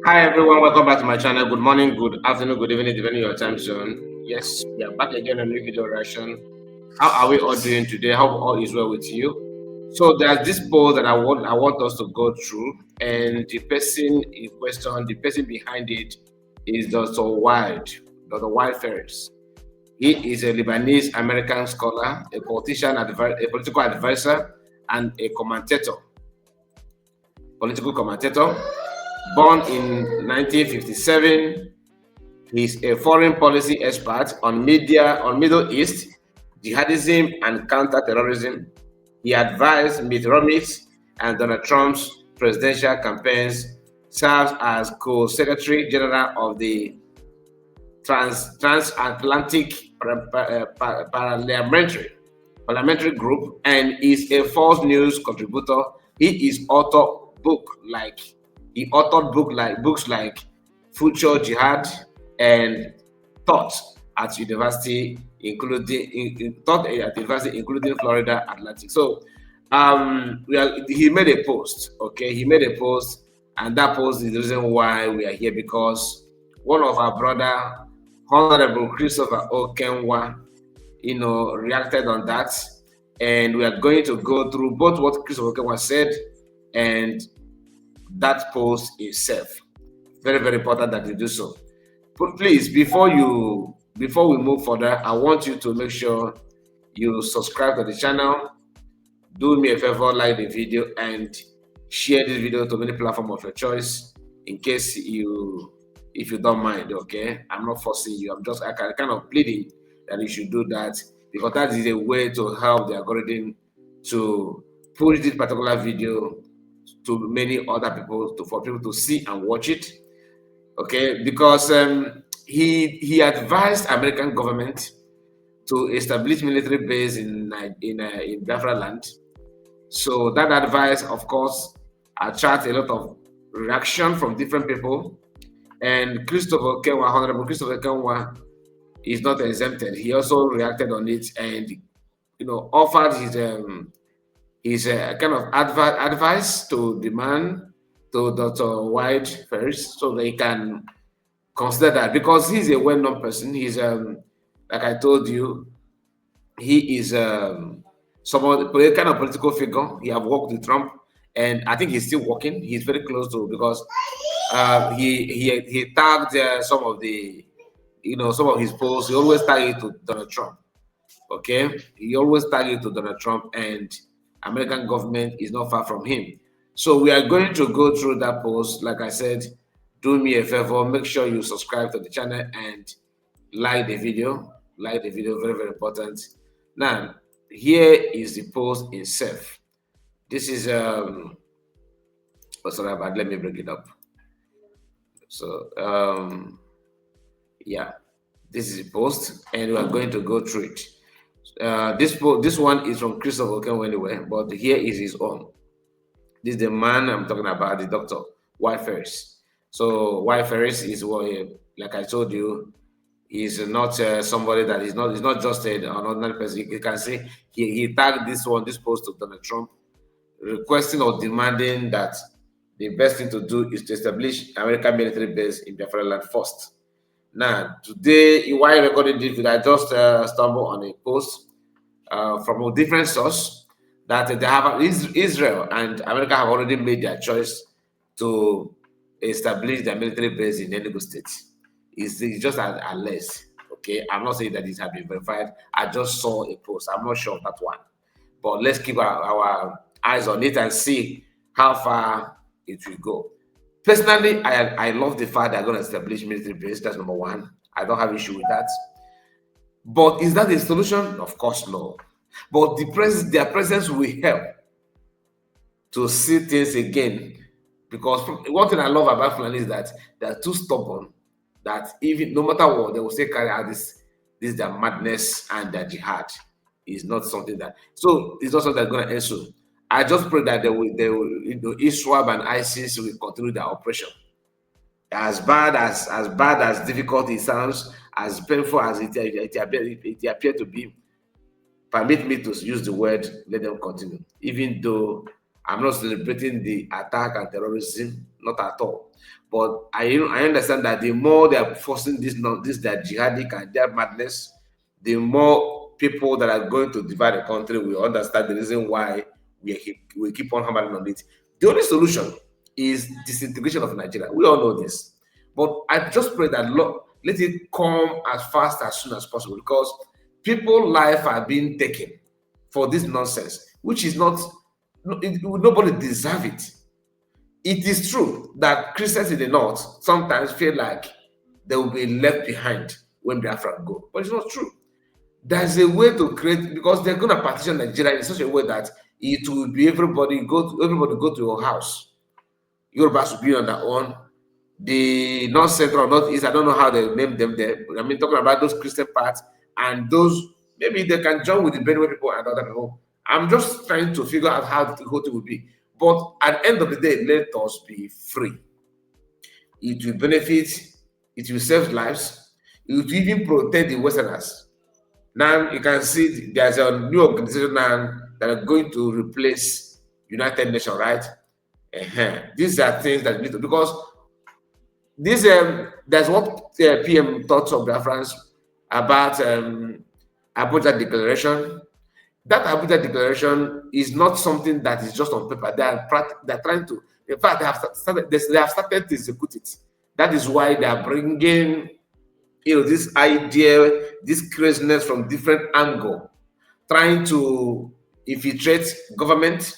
Hi everyone, welcome back to my channel. Good morning, good afternoon, good evening, depending on your time zone. Yes, we are back again on a new video reaction. How are we all doing today? Hope all is well with you. So there's this poll that I want us to go through, and the person in question, the person behind it is Dr. Walid, Dr. Walid Phares. He is a Lebanese American scholar, a a political advisor, and a political commentator. Born in 1957, he's a foreign policy expert on media on Middle East, jihadism, and counter-terrorism. He advised Mitt Romney's and Donald Trump's presidential campaigns, serves as co-secretary general of the Transatlantic Parliamentary Group, and is a false news contributor. He is he authored books like Future Jihad and Thoughts at University, including Florida Atlantic. So he made a post. Okay, he made a post, and that post is the reason why we are here, because one of our brother, Honorable Christopher Okenwa, reacted on that, and we are going to go through both what Christopher Okenwa said and that post itself. Very, very important that you do so. But please, before we move further, I want you to make sure you subscribe to the channel. Do me a favor, like the video and share this video to any platform of your choice, in case if you don't mind. Okay, I'm not forcing you. I'm just kind of pleading that you should do that, because that is a way to help the algorithm to push this particular video to many other people, for people to see and watch it. Okay, because he advised American government to establish military base in Biafra land. So that advice, of course, attracts a lot of reaction from different people. And Honorable Christopher Kenwa, is not exempted. He also reacted on it, and offered his kind of advice to the man, to Dr. White first, so they can consider that, because he's a well-known person. He's like I told you, he is someone, a kind of political figure. He have worked with Trump, and I think he's still working. He's very close to, because he tagged some of the some of his posts. He always tag it to Donald Trump. Okay, he always tag it to Donald Trump, and American government is not far from him. So we are going to go through that post. Like I said, do me a favor, make sure you subscribe to the channel and like the video. Like the video, very, very important. Now, here is the post itself. This is sorry about, let me bring it up. So yeah, this is the post, and we are going to go through it. This one is from Christopher Okenwa anyway, but here is his own. This is the man I'm talking about, the doctor, White Phares. So White Phares is what, like I told you, is not somebody that is not just an ordinary person. You can see he tagged this post to Donald Trump, requesting or demanding that the best thing to do is to establish American military base in Biafra land first. Now, today, while recording this video, I just stumbled on a post from a different source that they have Israel and America have already made their choice to establish their military base in Enugu State. It's just less. Okay, I'm not saying that this has been verified. I just saw a post. I'm not sure of that one, but let's keep our eyes on it and see how far it will go. Personally, I love the fact they're going to establish military base. That's number one. I don't have issue with that. But is that the solution? Of course, no. But their presence will help to see things again. Because one thing I love about Fulani is that they're too stubborn, that even no matter what, they will still carry out this their madness, and their jihad is not something that, so it's not something that's going to end soon. I just pray that they will Israel and ISIS will continue their operation. As bad as difficult it sounds, as painful as it appeared to be, permit me to use the word, let them continue. Even though I'm not celebrating the attack and terrorism, not at all. But I understand that the more they are forcing this their jihadic and their madness, the more people that are going to divide the country will understand the reason why we keep on hammering on it. The only solution is disintegration of Nigeria. We all know this. But I just pray that Lord, let it come as fast as soon as possible, because people's life are being taken for this nonsense, which is not, nobody deserve it. It is true that Christians in the north sometimes feel like they will be left behind when Biafra go, but it's not true. There's a way to create, because they're going to partition Nigeria in such a way that it will be everybody go to your house. Yorubas will be on their own. The North Central, Northeast, I don't know how they name them there. I mean, talking about those Christian parts, and those, maybe they can join with the Benue people and other people. I'm just trying to figure out how the whole thing will be. But at the end of the day, let us be free. It will benefit, it will save lives, it will even protect the Westerners. Now you can see there's a new organization now that are going to replace United Nations, right? These are things that need to, because this there's what PM thought of Biafrans about Abuja Declaration. That Abuja Declaration is not something that is just on paper. They're trying to, in fact, they have started to execute it. That is why they are bringing, this idea, this craziness from different angle, trying to infiltrate government,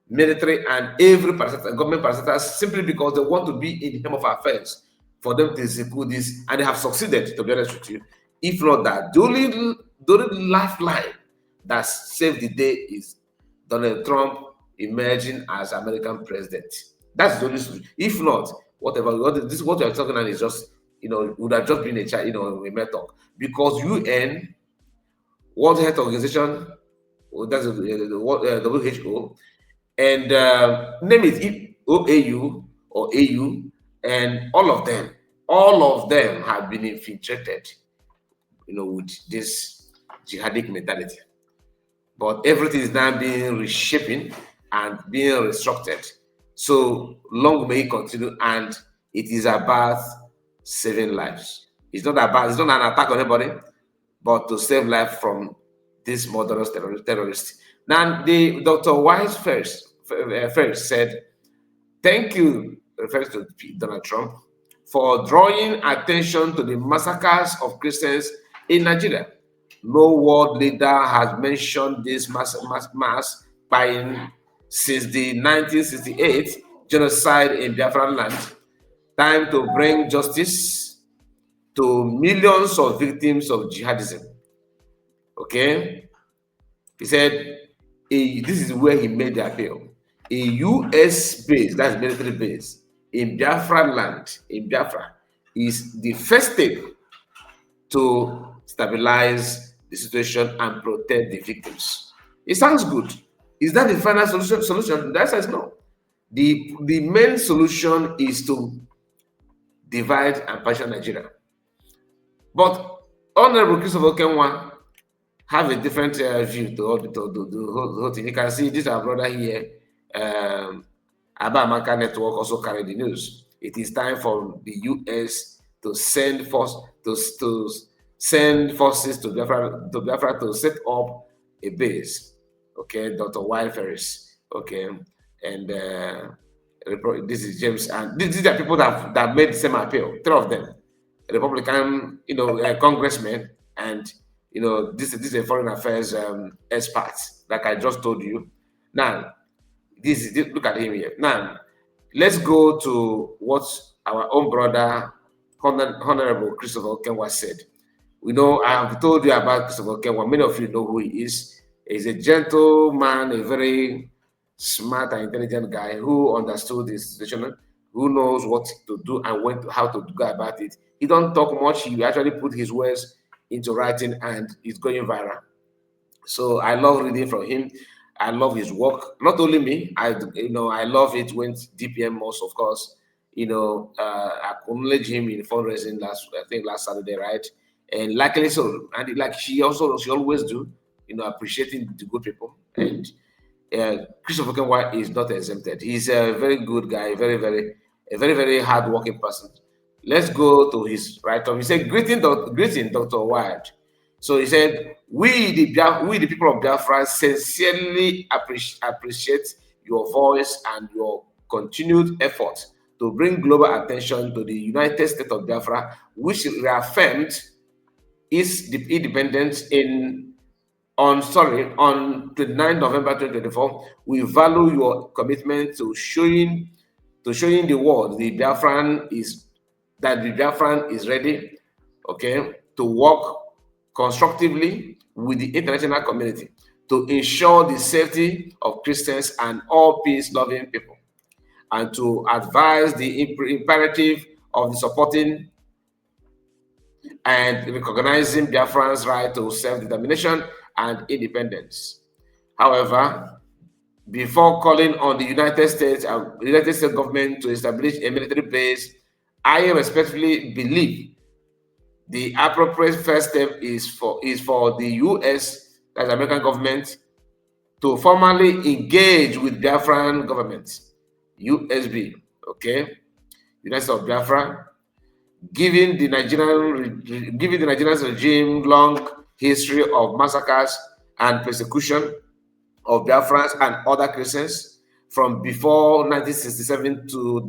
military, and every government parastatus, simply because they want to be in the helm of affairs for them to execute this, and they have succeeded, to be honest with you. If not that, the only lifeline that saved the day is Donald Trump emerging as American president. That's the only solution. If not, whatever, this what you're talking about is just, would have just been a mere talk. Because UN, World Health Organization, that's the WHO, and name it OAU or AU, and all of them have been infiltrated, with this jihadic mentality. But everything is now being reshaping and being restructured. So long may it continue, and it is about saving lives. It's not an attack on anybody, but to save life from this murderous terrorists. Now, the Dr. Wise Phares said, "Thank you," refers to Donald Trump, "for drawing attention to the massacres of Christians in Nigeria. No world leader has mentioned this mass buying since the 1968 genocide in Biafra land. Time to bring justice to millions of victims of jihadism." Okay? He said, this is where he made the appeal. A US base, that's military base, in Biafra land, in Biafra, is the first step to stabilize the situation and protect the victims. It sounds good. Is that the final solution? The answer is no. The main solution is to divide and partition Nigeria. But Honorable Christopher Okenwa have a different view to the whole thing. You can see this our brother here, Abamaka Network, also carried the news. It is time for the US to send forces to Biafra to set up a base. Okay, Dr. Walid Phares. Okay, and this is James, and these are people that made the same appeal. 3 of them, Republican, congressmen, and this is a foreign affairs expert, like I just told you. Now, look at him here. Now, let's go to what our own brother, Honorable Christopher Okenwa said. We know, I have told you about Christopher Okenwa. Many of you know who he is. He's a gentleman, a very smart and intelligent guy who understood the situation, who knows what to do and how to go about it. He don't talk much. He actually put his words into writing, and it's going viral. So I love reading from him. I love his work. Not only me, I love it when DPM most, of course. Acknowledge him in fundraising last Saturday, right? And luckily so, and like she always do, appreciating the good people. And Christopher Okenwa is not exempted. He's a very good guy, very, very a very, very hard-working person. Let's go to his write-up. He said, greeting, Dr. Walid. So he said, we the people of Biafra sincerely appreciate your voice and your continued effort to bring global attention to the United States of Biafra, which reaffirmed its independence on 29 November 2024. We value your commitment to showing the world the Biafran is ready, okay, to work constructively with the international community to ensure the safety of Christians and all peace-loving people, and to advise the imperative of the supporting and recognizing Biafran's right to self-determination and independence. However, before calling on the United States government to establish a military base, I respectfully believe the appropriate first step is for the U.S., that's the American government, to formally engage with Biafran government, USB, okay, United States of Biafra, given the Nigerian regime long history of massacres and persecution of Biafrans and other Christians from before 1967 to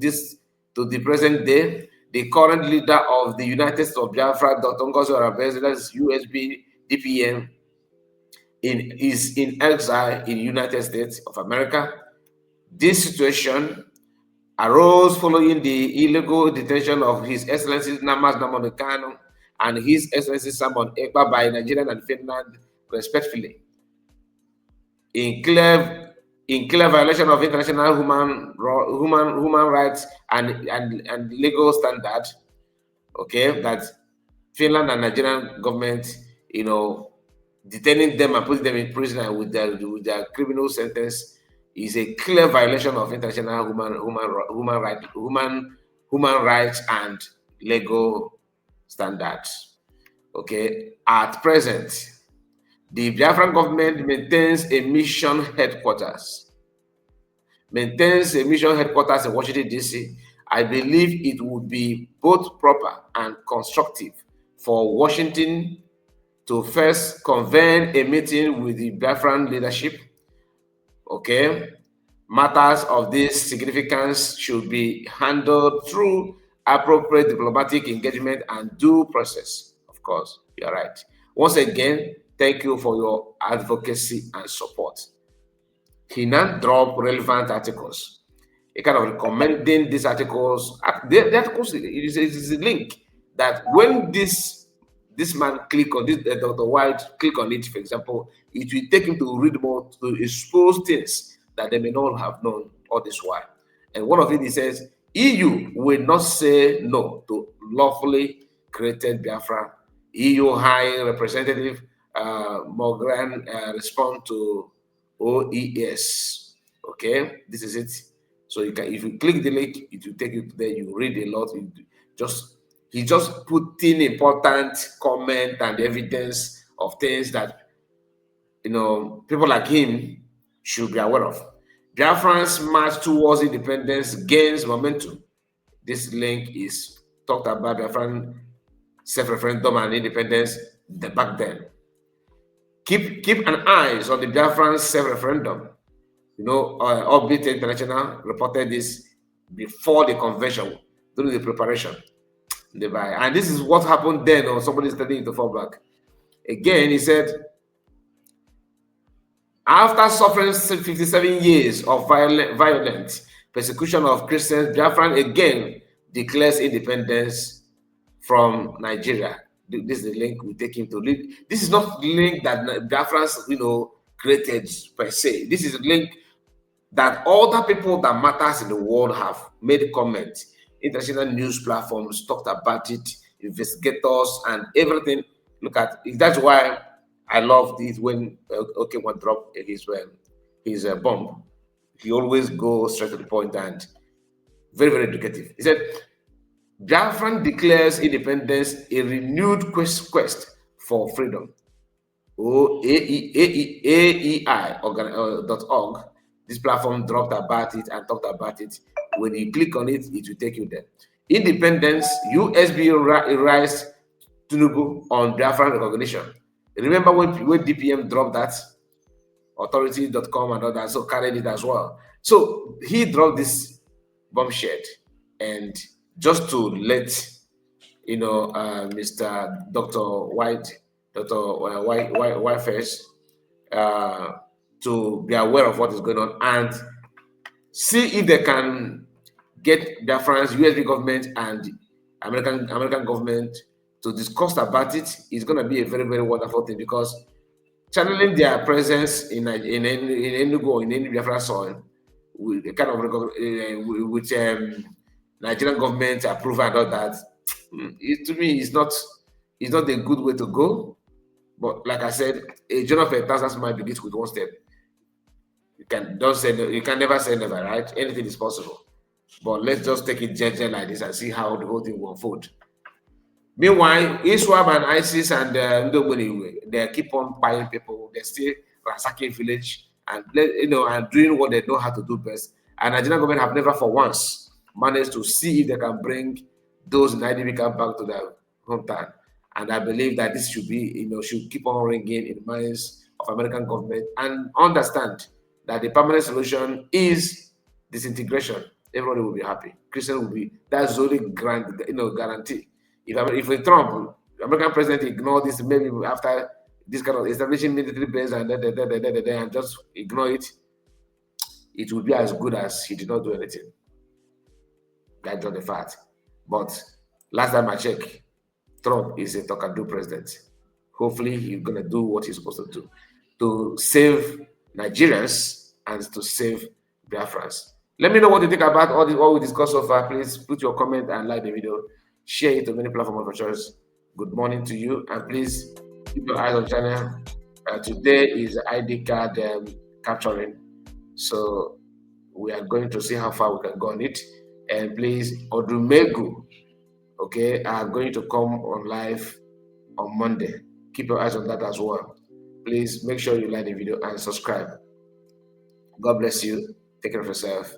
the present day. The current leader of the United States of Biafra, Dr. Ngozi Okonjo-Iweal's USB DPM, is in exile in the United States of America. This situation arose following the illegal detention of His Excellency Namas Nnamdi Kanu and His Excellency Simon Ekpa by Nigeria and Finland, respectively, in clear violation of international human rights and legal standards. Okay, that Finland and Nigerian government, detaining them and putting them in prison with their criminal sentence is a clear violation of international human rights and legal standards. Okay, at present, the Biafran government maintains a mission headquarters in Washington, D.C. I believe it would be both proper and constructive for Washington to first convene a meeting with the Biafran leadership. Okay, matters of this significance should be handled through appropriate diplomatic engagement and due process. Of course, you're right. Once again, thank you for your advocacy and support. He now dropped relevant articles. He kind of recommending these articles. The articles is a link that when this man click on this, Dr. Walid click on it, for example, it will take him to read more, to expose things that they may not have known all this while. And one of it, he says, EU will not say no to lawfully created Biafra. EU High Representative Mogran respond to OES. Okay, this is it. So you can, if you click the link, it will take you to there. You read a lot. He just put in important comment and evidence of things that people like him should be aware of. Biafran's march towards independence gains momentum. This link is talked about Biafran self-referendum and independence back then. Keep an eye on the Biafran self-referendum. Orbit International reported this before the convention, during the preparation. And this is what happened then, or somebody's telling you to fall back. Again, he said, after suffering 57 years of violent persecution of Christians, Biafran again declares independence from Nigeria. This is the link we take him to. This is not the link that Biafrans, created per se. This is a link that other people that matters in the world have made comments. International news platforms talked about it, investigators and everything. Look at it. That's why I loved it when Okenwa dropped his bomb. He always goes straight to the point and very, very educative. He said, Biafran declares independence a renewed quest for freedom. AEI.org this platform dropped about it and talked about it. When you click on it, it will take you there. Independence, USB rise Tinubu on Biafra recognition. Remember when DPM dropped that? Authority.com and others so carried it as well. So he dropped this bombshell, and just to let Mr. Dr. White, Dr. White Phares, to be aware of what is going on and see if they can get Biafran's USB government and American government to discuss about it. Is going to be a very, very wonderful thing, because channeling their presence in Enugu or in any Biafra soil with a kind of with Nigerian government approval and all that, to me, it's not a good way to go. But like I said, a journey of 1,000 miles begins with one step. You can never say never, right? Anything is possible. But let's just take it gently like this and see how the whole thing will unfold. Meanwhile, ISWAP and ISIS and they keep on buying people. They're still ransacking village and and doing what they know how to do best. And Nigerian government have never for once managed to see if they can bring those in IDP camp back to their hometown. And I believe that this should be, should keep on ringing in the minds of American government and understand that the permanent solution is disintegration. Everybody will be happy. Christian will be. That's the only guarantee. If a Trump, American president, ignore this, maybe after this kind of establishing military base and and just ignore it, it will be as good as he did not do anything. That's not the fact. But last time I checked, Trump is a talk-and-do president. Hopefully, he's going to do what he's supposed to do to save Nigerians and to save Biafrans. Let me know what you think about all we discussed so far. Please put your comment and like the video. Share it to many platforms of your choice. Good morning to you, and please keep your eyes on the channel. Today is ID card capturing, so we are going to see how far we can go on it. And please, Odumegu, okay, are going to come on live on Monday. Keep your eyes on that as well. Please make sure you like the video and subscribe. God bless you. Take care of yourself.